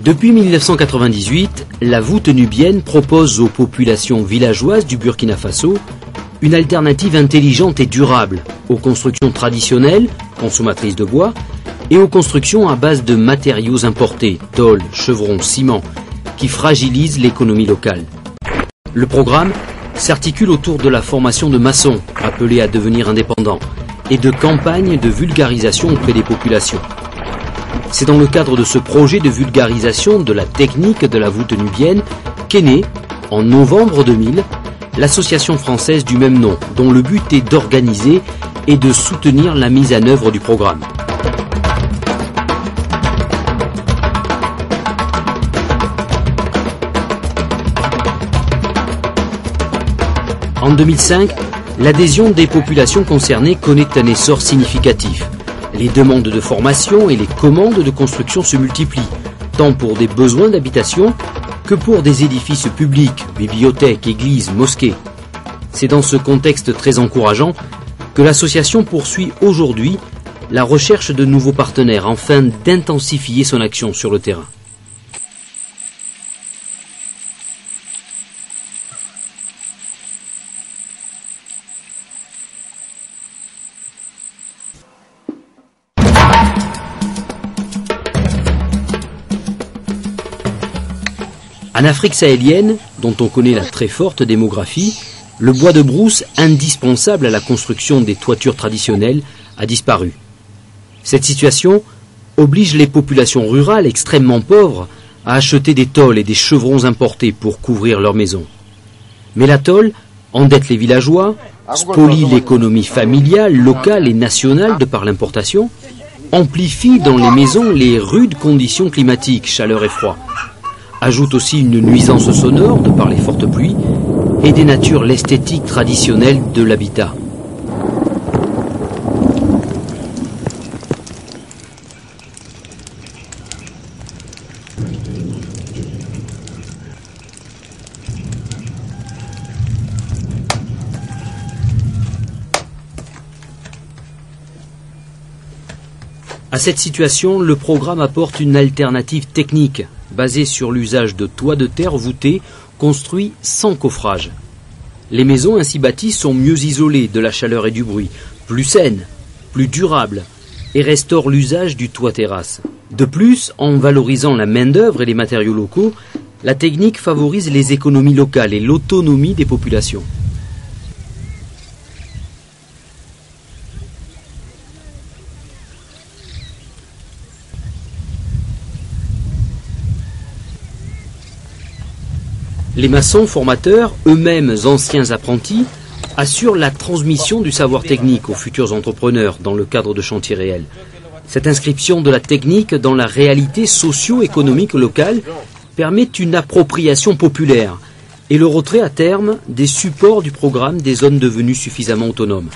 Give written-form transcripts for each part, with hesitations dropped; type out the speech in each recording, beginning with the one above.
Depuis 1998, la voûte nubienne propose aux populations villageoises du Burkina Faso une alternative intelligente et durable aux constructions traditionnelles, consommatrices de bois, et aux constructions à base de matériaux importés, tôle, chevrons, ciment, qui fragilisent l'économie locale. Le programme s'articule autour de la formation de maçons, appelés à devenir indépendants, et de campagnes de vulgarisation auprès des populations. C'est dans le cadre de ce projet de vulgarisation de la technique de la voûte nubienne qu'est née, en novembre 2000, l'association française du même nom, dont le but est d'organiser et de soutenir la mise en œuvre du programme. En 2005, l'adhésion des populations concernées connaît un essor significatif. Les demandes de formation et les commandes de construction se multiplient, tant pour des besoins d'habitation que pour des édifices publics, bibliothèques, églises, mosquées. C'est dans ce contexte très encourageant que l'association poursuit aujourd'hui la recherche de nouveaux partenaires afin d'intensifier son action sur le terrain. En Afrique sahélienne, dont on connaît la très forte démographie, le bois de brousse, indispensable à la construction des toitures traditionnelles, a disparu. Cette situation oblige les populations rurales extrêmement pauvres à acheter des tôles et des chevrons importés pour couvrir leurs maisons. Mais la tôle endette les villageois, spolie l'économie familiale, locale et nationale de par l'importation, amplifie dans les maisons les rudes conditions climatiques, chaleur et froid, ajoute aussi une nuisance sonore de par les fortes pluies et dénature l'esthétique traditionnelle de l'habitat. À cette situation, le programme apporte une alternative technique basée sur l'usage de toits de terre voûtés construits sans coffrage. Les maisons ainsi bâties sont mieux isolées de la chaleur et du bruit, plus saines, plus durables et restaurent l'usage du toit terrasse. De plus, en valorisant la main-d'œuvre et les matériaux locaux, la technique favorise les économies locales et l'autonomie des populations. Les maçons formateurs, eux-mêmes anciens apprentis, assurent la transmission du savoir technique aux futurs entrepreneurs dans le cadre de chantiers réels. Cette inscription de la technique dans la réalité socio-économique locale permet une appropriation populaire et le retrait à terme des supports du programme des zones devenues suffisamment autonomes.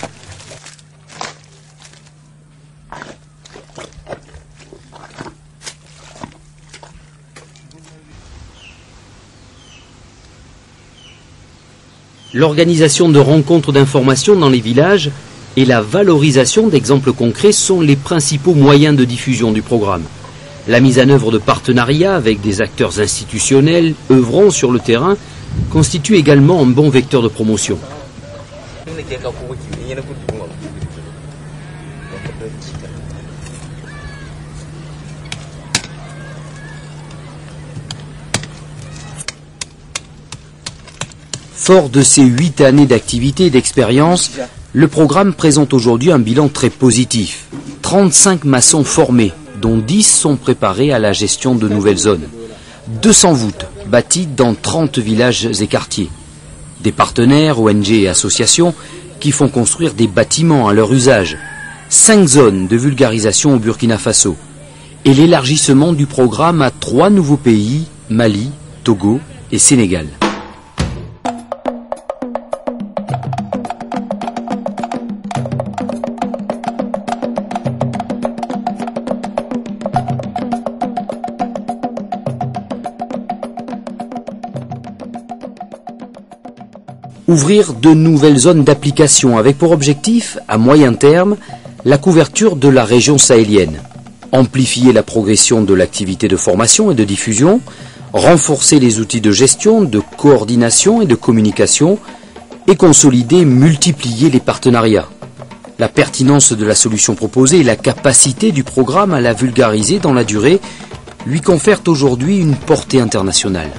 L'organisation de rencontres d'information dans les villages et la valorisation d'exemples concrets sont les principaux moyens de diffusion du programme. La mise en œuvre de partenariats avec des acteurs institutionnels œuvrant sur le terrain constitue également un bon vecteur de promotion. Fort de ces 8 années d'activité et d'expérience, le programme présente aujourd'hui un bilan très positif. 35 maçons formés, dont 10 sont préparés à la gestion de nouvelles zones. 200 voûtes bâties dans 30 villages et quartiers. Des partenaires, ONG et associations qui font construire des bâtiments à leur usage. 5 zones de vulgarisation au Burkina Faso. Et l'élargissement du programme à 3 nouveaux pays, Mali, Togo et Sénégal. Ouvrir de nouvelles zones d'application avec pour objectif, à moyen terme, la couverture de la région sahélienne. amplifier la progression de l'activité de formation et de diffusion, renforcer les outils de gestion, de coordination et de communication, et consolider, multiplier les partenariats. La pertinence de la solution proposée et la capacité du programme à la vulgariser dans la durée lui confèrent aujourd'hui une portée internationale.